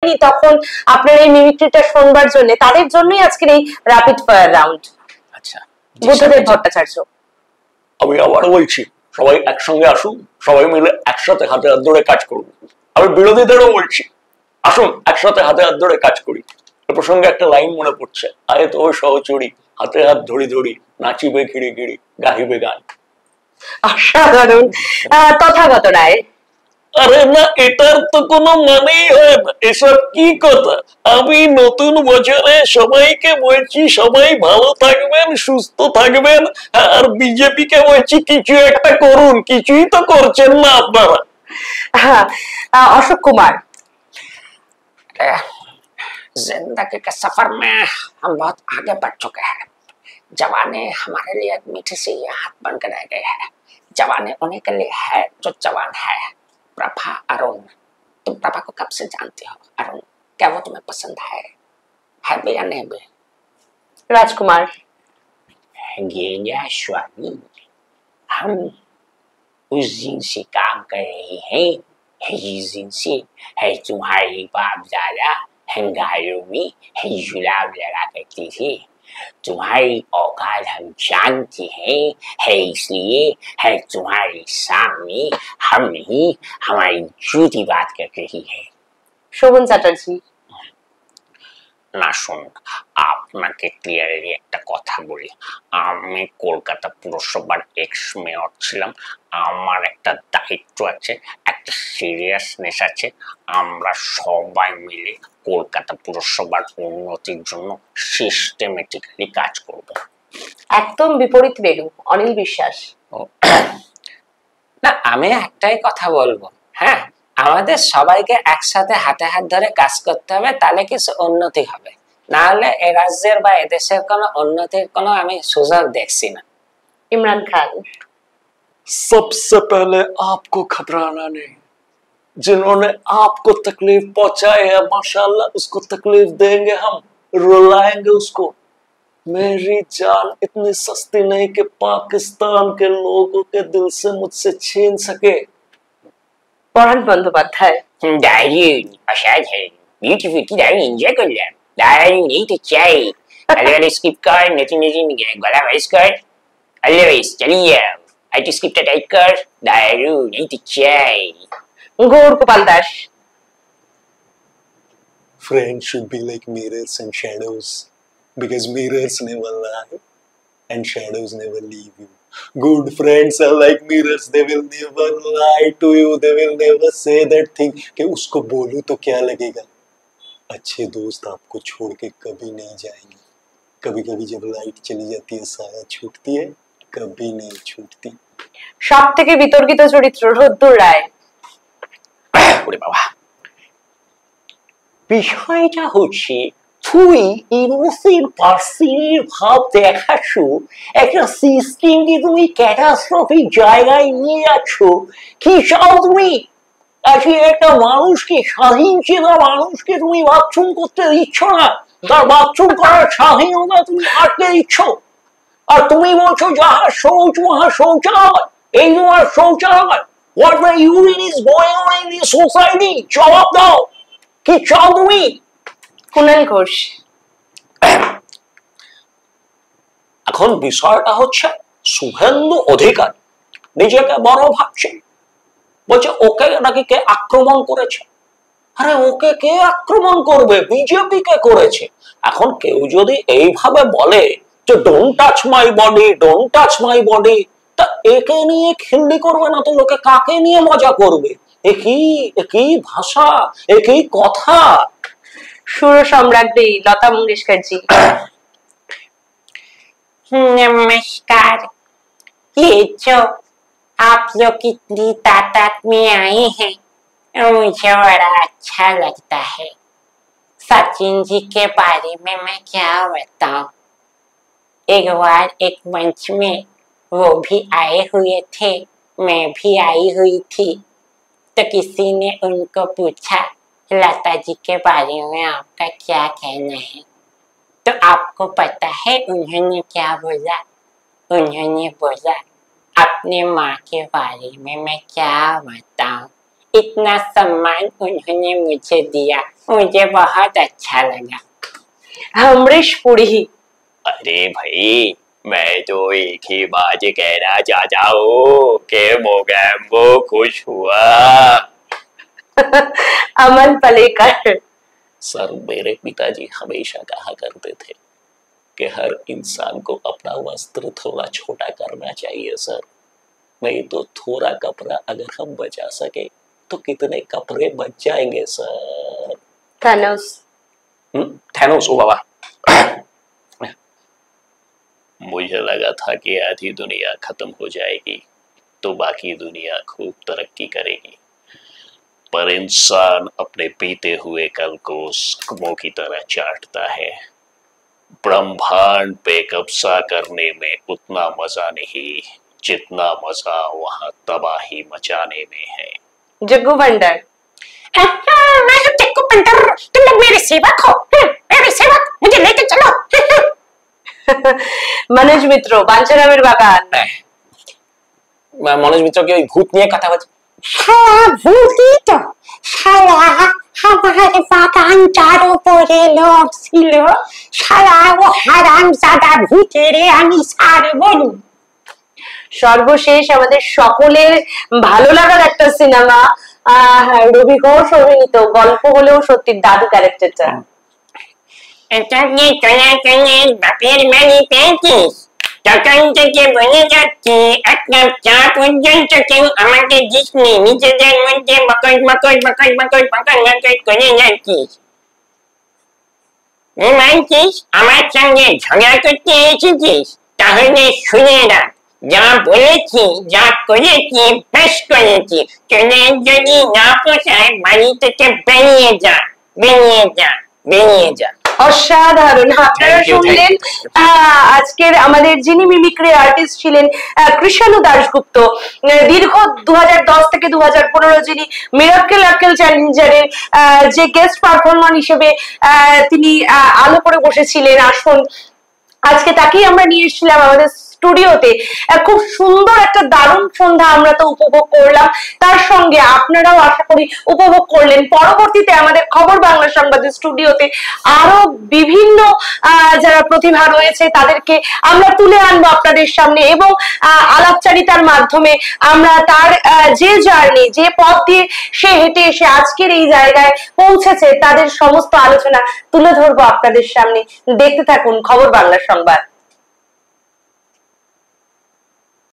হয়নি তখন আপনার এই মিমিক্রিটা শুনবার জন্য, তাদের জন্যই আজকের এই র্যাপিড ফায়ার রাউন্ড। আচ্ছা, বুদ্ধদেব ভট্টাচার্য। আমি আবার বলছি, সবাই একসঙ্গে আসুন, সবাই মিলে একসাথে হাতে হাত ধরে কাজ করব। আমি বিরোধীদেরও বলছি, আসুন একসাথে হাতে হাত ধরে কাজ করি। এ প্রসঙ্গে একটা লাইন মনে পড়ছে, আয়ে তো সহচরী, হাতে হাত ধরি ধরি, নাচিবে ঘিরে ঘিরে, গাহিবে গান। অসাধারণ। তথাগত রায়। আরে না, এটার তো কোনো মানেই হয় না, এসব কি কথা। আমি নতুন বছরে সবাইকে বলছি সবাই ভালো থাকবেন, সুস্থ থাকবেন, আর বিজেপি কে বলছি কিছু একটা করুন, কিছুই তো করছেন না আপনারা। अशोक कुमार। जिंदगी के सफर में हम बहुत आगे बढ़ चुके हैं। जवानी हमारे लिए एक मीठी सी याद बन कर रह गई है। जवानी उन्हीं के लिए है जो जवान है। प्रभा, अरुण, तुम प्रभा को कब से जानती हो? अरुण, क्या वो तुम्हें पसंद है भी या नहीं भी? राजकुमार। स्वामी, हम उस दिन से काम कर रहे हैं, जिस दिन से है तुम्हारी बाप दादा हंगारों में जुलाब लगा करती थी। तुम्हारी औकात हम जानते हैं, है इसलिए है तुम्हारे सामने हम नहीं हमारी झूठी बात कर रही है। शोभन चैटर्जी। না শুনুন, আপনাকে ক্লিয়ারলি একটা কথা বলি, আমি কলকাতা পুরসভার এক্স মেয়র ছিলাম। আমার একটা দায়িত্ব আছে, একটা সিরিয়াসনেস আছে। আমরা সবাই মিলে কলকাতা পুরসভার উন্নতির জন্য সিস্টেমেটিক্যালি কাজ করব। একদম বিপরীত রেলু, অনিল বিশ্বাস। না, আমি একটাই কথা বলবো, হ্যাঁ, আমাদের সবাইকে একসাথে হাতে হাত ধরে কাজ করতে হবে, তাহলে কিছু উন্নতি হবে। না হলে এ রাজ্যের বা এদেশের কোনো উন্নতির কোনো আমি সুযোগ দেখছি না। इमरान खान। सबसे पहले आपको घबराना नहीं, जिन्होंने आपको तकलीफ पहुंचाई है माशाल्लाह उसको तकलीफ देंगे हम, रुलाएंगे उसको। मेरी जान इतनी सस्ती नहीं कि पाकिस्तान के लोगों के दिल से मुझसे छीन सके। পরাণ বন্দ্যোপাধ্যায়। দারুণ, অসাধারণ, বিউটিফুল, কি দারুণ এনজয় করলাম। দারুণ, এই তো চাই। আলো স্কিপ কর, নতুন নতুন গলা ভয়েস কর, অলওয়েজ চালিয়ে যাও। আর একটু স্ক্রিপ্টটা টাইপ কর, দারুণ, এই তো চাই। Gour Gopal Das. Friends should be like mirrors and shadows, because mirrors never lie and shadows never leave you. Good friends are like mirrors, they will never lie to you, they will never say that thing कि उसको बोलूं तो क्या लगेगा। अच्छे दोस्त आपको छोड़ के कभी नहीं जाएंगे। कभी कभी जब लाइट चली जाती है साया छूटती है, कभी नहीं छूटती। সব থেকে বিতর্কিত চরিত্র রোদ্দুর রায়। ওরে বাবা, বিষয়টা হচ্ছে তুই ইনোসেন্ট পার্সনের ভাব দেখাচ্ছ, একটা সিস্টেমকে তুমি ক্যাটাস্ট্রফিক জায়গায় নিয়ে যাচ্ছ। কি চাও তুমি? আজকে একটা মানুষকে, স্বাধীন চেনা মানুষকে তুমি বাথরুম করতে দিচ্ছ না, তার বাথরুম করার স্বাধীনতা তুমি আটকে দিচ্ছ। আর তুমি বলছো যাহা শৌচ মহা শৌচালয়, এই তোমার শৌচালয়। What the urine is going on in this society? জবাব দাও, কি চাও তুমি? কুণাল ঘোষ। এখন বিষয়টা হচ্ছে শুভেন্দু অধিকারী নিজেকে বড় ভাবছে, বলছে ওকে নাকি কে আক্রমণ করেছে। আরে ওকে কে আক্রমণ করবে? বিজেপি কে করেছে। এখন কেউ যদি এইভাবে বলে যে don't touch my body, don't touch my body, তা একে নিয়ে খিল্লি করবে না তো লোকে কাকে নিয়ে মজা করবে? একই ভাষা, একই কথা। সুর সম্রাজ্ঞী লতা মঙ্গেশকরজি। नमस्कार, ये जो आप लोग इतनी तादाद में आए हैं, मुझे बड़ा अच्छा लगता है। सचिन जी के बारे में मैं क्या बताऊं, एक बार एक मंच में वो भी आए हुए थे, मैं भी आई हुई थी, तो किसी ने उनको पूछा लता जी के बारे में आपका क्या कहना है, तो आपको पता है उन्होंने क्या बोला? उन्होंने बोला अपने माँ के बारे में मैं क्या बताऊं, इतना सम्मान उन्होंने मुझे दिया, मुझे बहुत अच्छा लगा। अमरीश पुरी। अरे भाई, मैं तो एक ही बात कहना चाहता हूँ कि मोगैम्बो खुश हुआ। अमन पलेकर। सर, मेरे पिताजी हमेशा कहा करते थे कि हर इंसान को अपना वस्त्र थोड़ा छोटा करना चाहिए सर। नहीं तो थोड़ा कपड़ा अगर हम बचा सके तो कितने कपड़े बच जाएंगे सर। थैनोस। थैनोस, ओ बाबा। मुझे लगा था कि आधी दुनिया खत्म हो जाएगी तो बाकी दुनिया खूब तरक्की करेगी, पर इंसान अपने बीते हुए कल को स्कमों की तरह चाटता है। ब्रह्मांड पे कब्जा करने में उतना मजा नहीं जितना मजा वहां तबाही मचाने में है। जग्गू बंडर। मैं तो जग्गू बंडर, तुम लोग मेरे सेवक हो, मेरे सेवक, मुझे लेके चलो। मनोज मित्र, बांछारामेर बागान। मनोज मित्र के भूत निये कथा बच। साला भूती तो, साला हमारे बागान चारों पोरे लोग ছিল, साला वो হারামজাদা ভূতেরে আমি ছাড়বো। সর্বশেষ আমাদের সকলের ভালো লাগার একটা সিনেমা, রবি ঘোষ অভিনীত, গল্প হলেও সত্যি দাদু ক্যারেক্টারটা। এখানে চলাচলের বাপের বাড়ি পেয়েছিস, তখন থেকে বলে যাচ্ছি একটা চা পর্যন্ত কেউ আমাকে দিসনি, নিজেদের মধ্যে বকর বকর বকর বকর বকর বকর করে যাচ্ছিস। মানছিস আমার সঙ্গে ঝগড়া করতে এসেছিস? তাহলে শুনে রাখ, যা বলেছি যা করেছি বেশ করেছি। চলে যদি না পোষায় বাড়ি থেকে বেরিয়ে যা, বেরিয়ে যা, বেরিয়ে যা। অসাধারণ। আপনারা শুনলেন আজকের আমাদের যিনি মিমিক্রি আর্টিস্ট ছিলেন কৃষাণু দাশগুপ্ত, দীর্ঘ 2010 থেকে 2015 যিনি মিরাক্কেল আক্কেল চ্যালেঞ্জারের যে গেস্ট পারফর্মার হিসেবে তিনি আলো করে বসেছিলেন আসন, আজকে তাকেই আমরা নিয়ে এসেছিলাম আমাদের স্টুডিওতে। খুব সুন্দর একটা দারুণ সন্ধ্যা আমরা তো উপভোগ করলাম, তার সঙ্গে আপনারাও আশা করি উপভোগ করলেন। পরবর্তীতে আমাদের খবর বাংলা সংবাদের স্টুডিওতে আরো বিভিন্ন যারা প্রতিভা রয়েছে তাদেরকে আমরা তুলে আনবো আপনাদের সামনে, এবং আলাপচারিতার মাধ্যমে আমরা তার যে জার্নি, যে পথ দিয়ে সে হেঁটে এসে আজকের এই জায়গায় পৌঁছেছে তাদের সমস্ত আলোচনা তুলে ধরবো আপনাদের সামনে। দেখতে থাকুন খবর বাংলা সংবাদ।